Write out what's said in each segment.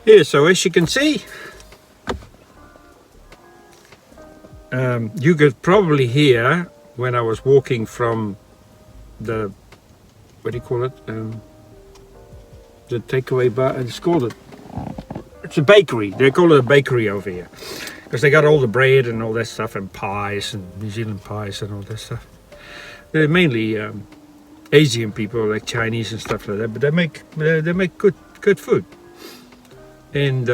Here, so as you can see, you could probably hear when I was walking from the, what do you call it? The takeaway bar, it's a bakery. They call it a bakery over here. Because they got all the bread and all that stuff and pies and New Zealand pies and all that stuff. They're mainly Asian people, like Chinese and stuff like that, but they make good food. And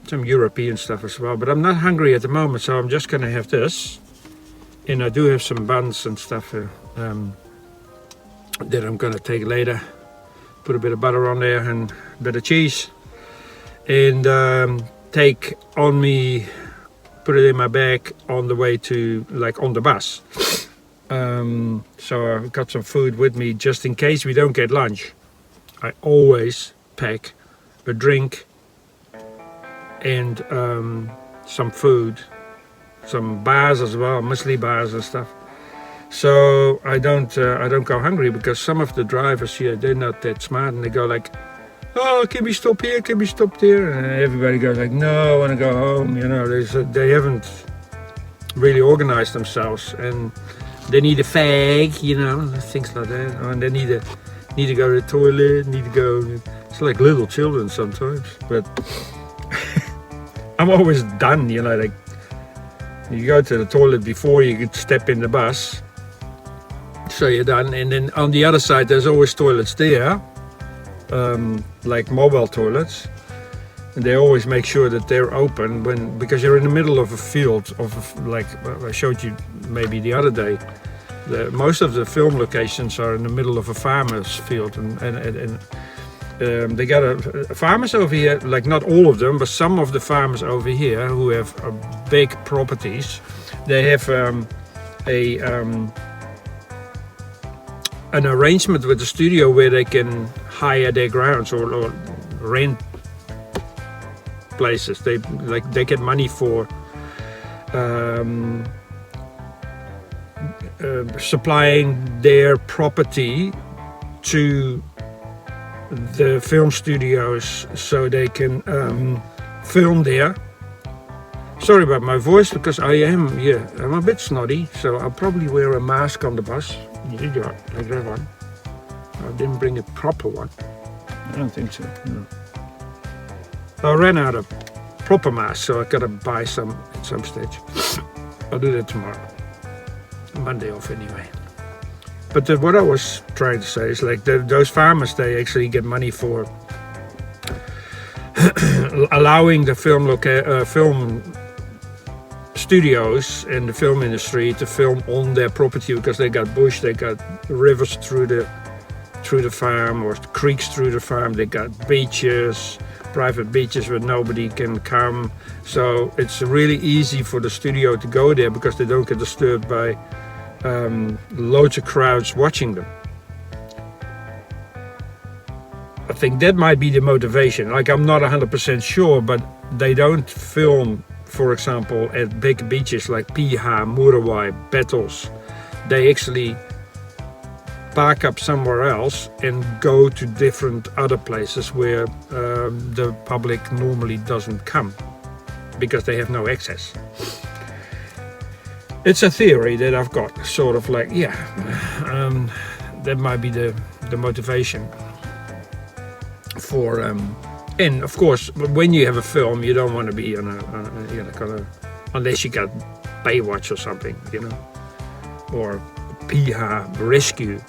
some European stuff as well. But I'm not hungry at the moment, so I'm just gonna have this. And I do have some buns and stuff that I'm gonna take later. Put a bit of butter on there and a bit of cheese. And take on me, put it in my bag on the way to, like on the bus. So I've got some food with me just in case we don't get lunch. I always pack a drink and some food, some bars as well, muesli bars and stuff. So I don't go hungry, because some of the drivers here, they're not that smart, and they go like, oh, can we stop here? Can we stop there? And everybody goes like, no, I want to go home. You know, they haven't really organized themselves, and they need a fag, you know, things like that. And they need to go to the toilet, need to go. It's like little children sometimes, but I'm always done, you know, like you go to the toilet before you could step in the bus. So you're done, and then on the other side there's always toilets there, like mobile toilets, and they always make sure that they're open because you're in the middle of a field of, like I showed you maybe the other day. Most of the film locations are in the middle of a farmer's field, and they got farmers over here, like not all of them, but some of the farmers over here who have big properties, they have an arrangement with the studio where they can hire their grounds or rent places. They get money for supplying their property to the film studios so they can film there. Sorry about my voice, because I'm a bit snotty, so I'll probably wear a mask on the bus. You got like that one. I didn't bring a proper one. I don't think so. No. I ran out of proper mask, so I gotta buy some at some stage. I'll do that tomorrow. Monday off anyway. But what I was trying to say is, like, those farmers, they actually get money for allowing the film studios and the film industry to film on their property, because they got bush, they got rivers through the farm, or creeks through the farm, they got beaches, private beaches where nobody can come. So it's really easy for the studio to go there, because they don't get disturbed by loads of crowds watching them. I think that might be the motivation. Like, I'm not 100% sure, but they don't film, for example, at big beaches like Piha, Murawai, Battles. They actually park up somewhere else and go to different other places where the public normally doesn't come, because they have no access. It's a theory that I've got, sort of like, that might be the motivation for, and of course, when you have a film, you don't want to be unless you got Baywatch or something, you know, or Piha Rescue.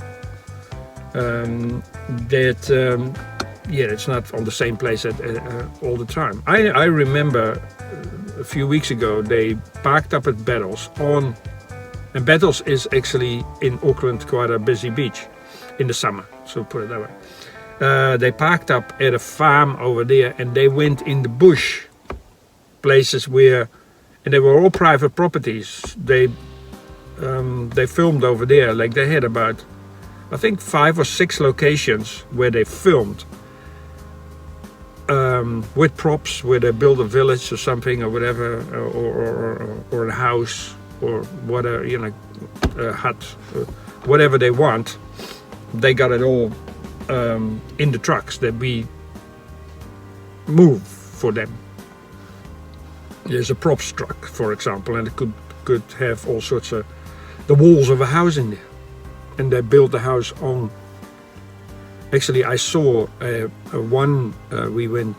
It's not on the same place all the time. I remember a few weeks ago they parked up at Battles and Battles is actually in Auckland quite a busy beach in the summer, so put it that way. They parked up at a farm over there, and they went in the bush places and they were all private properties. They filmed over there. Like, they had about, I think, 5 or 6 locations where they filmed with props, where they build a village or something, or whatever, or a house, or whatever, you know, a hut, whatever they want. They got it all in the trucks that we move for them. There's a props truck, for example, and it could have all sorts of the walls of a house in there, and they built the house on. Actually, I saw one. We went.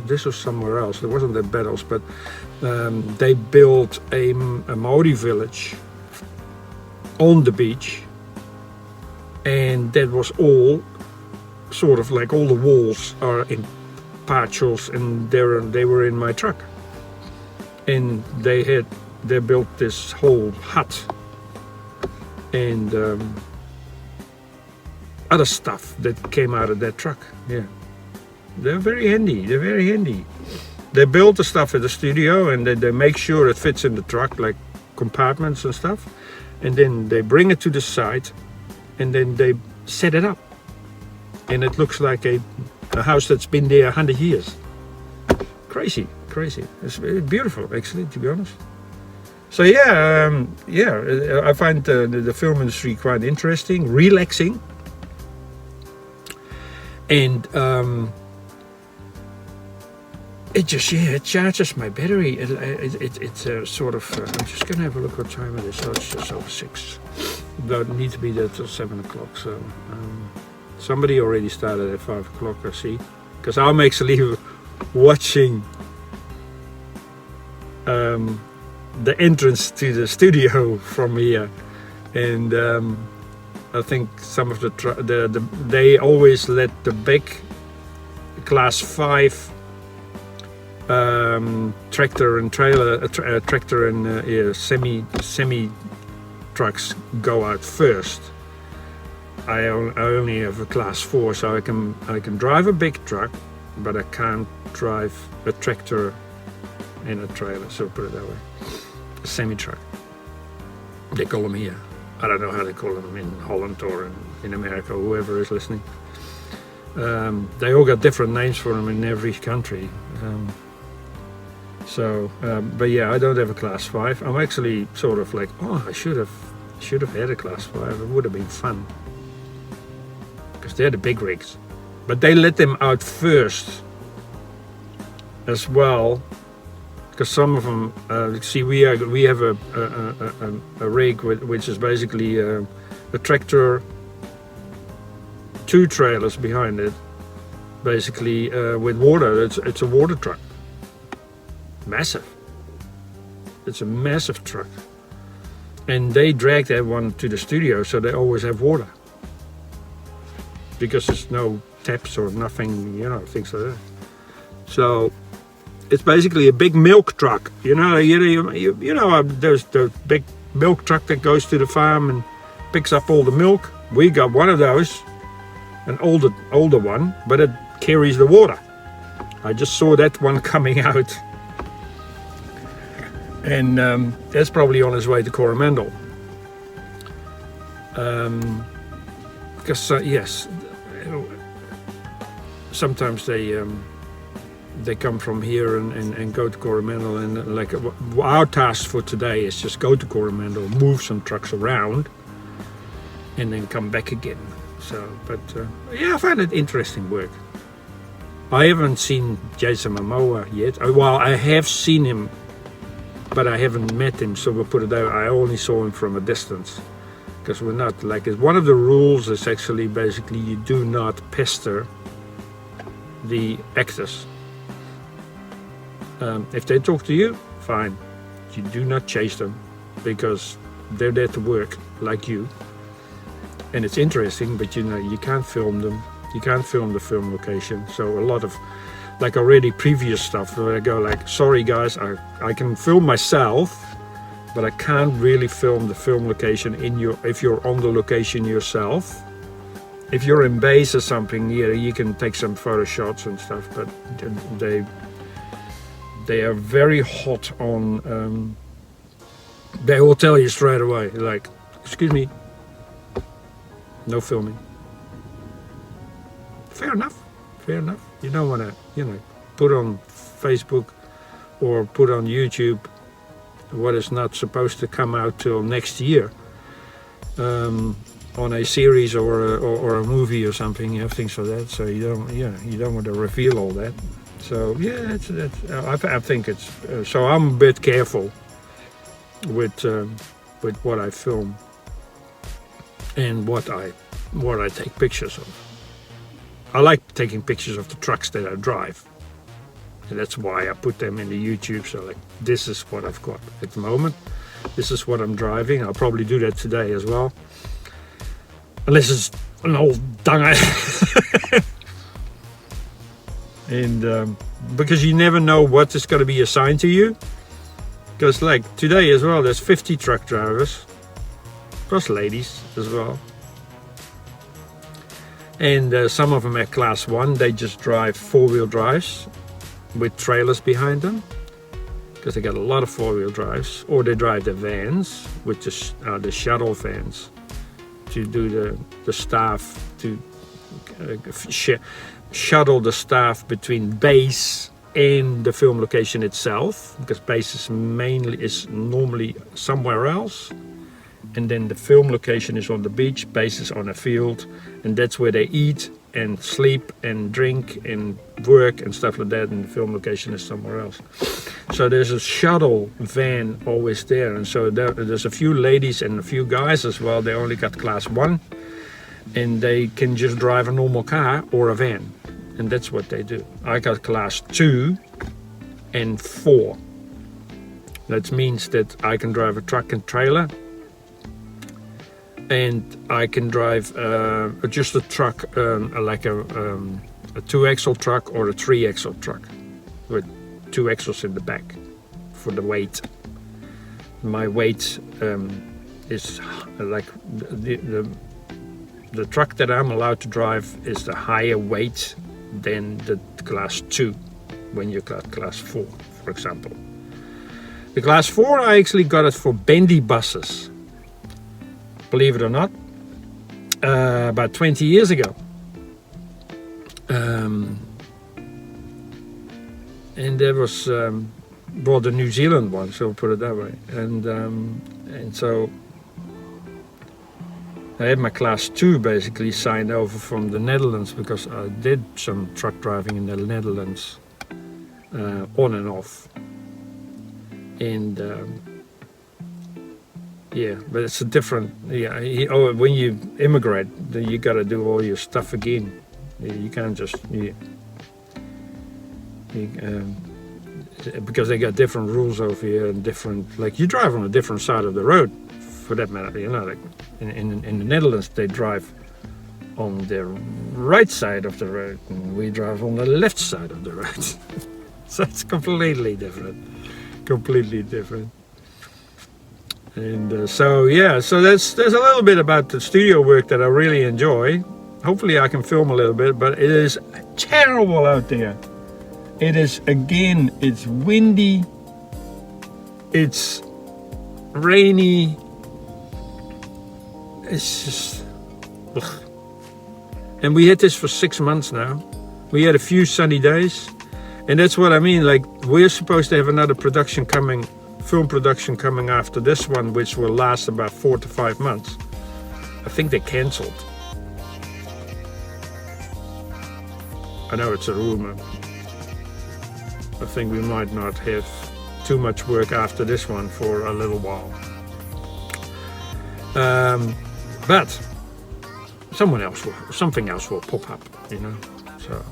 This was somewhere else. It wasn't at Battles, but they built a Maori village on the beach, and that was all sort of like all the walls are in partials, and they were in my truck, and they built this whole hut and other stuff that came out of that truck. Yeah, they're very handy. They build the stuff at the studio, and then they make sure it fits in the truck, like compartments and stuff, and then they bring it to the site, and then they set it up, and it looks like a house that's been there 100 years. Crazy. It's beautiful, actually, to be honest. So I find the film industry quite interesting, relaxing, and it charges my battery. It's sort of. I'm just gonna have a look what time it is. So it's just over 6. Don't need to be there till 7 o'clock. So somebody already started at 5 o'clock. I see, because I'm actually watching the entrance to the studio from here, and I think some of they always let the big class 5 tractor and trailer, tractor and semi trucks go out first. I only have a class 4, so I can drive a big truck, but I can't drive a tractor in a trailer. So put it that way, a semi truck. They call them here. I don't know how they call them in Holland or in America, whoever is listening. They all got different names for them in every country. But yeah, I don't have a class 5. I'm actually sort of like, I should have had a class 5. It would have been fun, because they're the big rigs. But they let them out first as well, because some of them, we have a rig which is basically a tractor, 2 trailers behind it, basically with water. It's a water truck. Massive. It's a massive truck, and they drag that one to the studio, so they always have water, because there's no taps or nothing, things like that. So it's basically a big milk truck. There's the big milk truck that goes to the farm and picks up all the milk. We got one of those, an older one, but it carries the water. I just saw that one coming out. And that's probably on his way to Coromandel. Because yes, sometimes they come from here and go to Coromandel, and like our task for today is just go to Coromandel, move some trucks around, and then come back again. So, but I find it interesting work. I haven't seen Jason Momoa yet. Well, I have seen him, but I haven't met him, so we'll put it out. I only saw him from a distance, because we're not like it. One of the rules is actually basically you do not pester the actors. If they talk to you, fine. You do not chase them, because they're there to work like you, and it's interesting. But you can't film them. You can't film the film location. So a lot of like already previous stuff where I go like, sorry guys, I can film myself, but I can't really film the film location if you're on the location yourself. If you're in base or something, you can take some photo shots and stuff, but they are very hot on, they will tell you straight away, like, excuse me, no filming. Fair enough. You don't want to, put on Facebook or put on YouTube what is not supposed to come out till next year on a series or a movie or something. You have things like that, so you don't want to reveal all that. So yeah, I think it's so I'm a bit careful with what I film and what I take pictures of. I like taking pictures of the trucks that I drive, and that's why I put them in the YouTube. So like, this is what I've got at the moment. This is what I'm driving. I'll probably do that today as well, unless it's an old dunga. And because you never know what is going to be assigned to you. Because like today as well, there's 50 truck drivers, plus ladies as well. And some of them are class 1, they just drive 4-wheel drives with trailers behind them. Because they got a lot of 4-wheel drives. Or they drive the vans, which is the shuttle vans, to do the staff, to shuttle the staff between base and the film location itself, because base is normally somewhere else, and then the film location is on the beach, base is on a field, and that's where they eat and sleep and drink and work and stuff like that, and the film location is somewhere else. So there's a shuttle van always there, and so there's a few ladies and a few guys as well. They only got class 1, and they can just drive a normal car or a van, and that's what they do. I got class 2 and 4. That means that I can drive a truck and trailer, and I can drive just a truck, like a 2-axle truck or a 3-axle truck with 2 axles in the back for the weight. My weight is like the truck that I'm allowed to drive is the higher weight than the class 2 when you got class 4, for example. The class 4, I actually got it for bendy buses, believe it or not, about 20 years ago. And there was well, the New Zealand one, so put it that way. And so I had my class 2 basically signed over from the Netherlands, because I did some truck driving in the Netherlands on and off. And yeah, but it's a different, when you immigrate, then you got to do all your stuff again. You can't just, because they got different rules over here, and different, like you drive on a different side of the road, for that matter, like in the Netherlands they drive on the right side of the road, and we drive on the left side of the road. So it's completely different. And so there's a little bit about the studio work that I really enjoy. Hopefully I can film a little bit, but it is terrible out there. It is, again, it's windy, it's rainy, it's just, ugh. And we had this for 6 months now. We had a few sunny days, and that's what I mean, like we're supposed to have another film production coming after this one, which will last about 4 to 5 months. I think they cancelled. I know it's a rumor. I think we might not have too much work after this one for a little while. But something else will pop up, So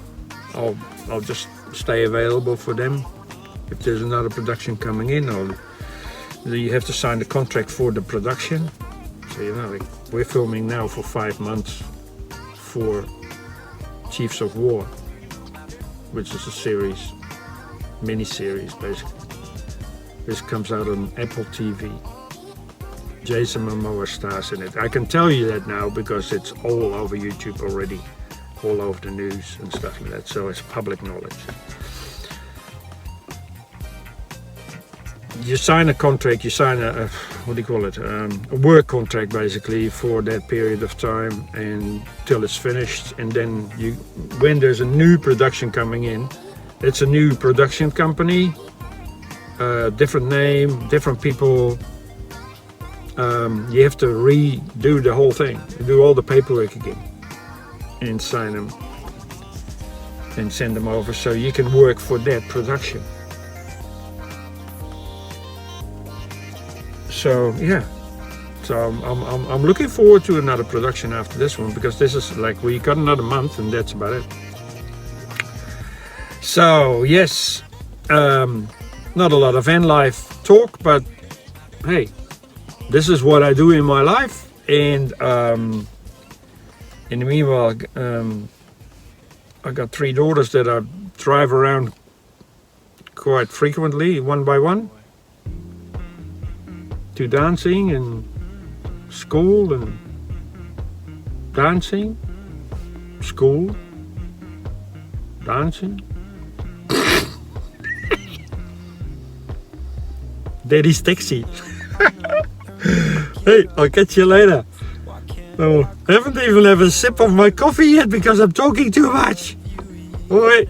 I'll just stay available for them. If there's another production coming in, or you have to sign the contract for the production. So like we're filming now for 5 months for Chiefs of War, which is a series, mini-series basically. This comes out on Apple TV. Jason Momoa stars in it. I can tell you that now because it's all over YouTube already, all over the news and stuff like that, so it's public knowledge. You sign a contract, you sign a work contract basically for that period of time until it's finished, and then when there's a new production coming in, it's a new production company, different name, different people. You have to redo the whole thing, do all the paperwork again, and sign them. and send them over so you can work for that production. So yeah, so I'm looking forward to another production after this one, because this is like, we got another month and that's about it. So yes, not a lot of van life talk, but hey, this is what I do in my life. And in the meanwhile, I got 3 daughters that I drive around quite frequently, one by one, to dancing and school and dancing, school, dancing. Daddy's taxi. Hey, I'll catch you later. Oh, I haven't even had a sip of my coffee yet because I'm talking too much. Oi.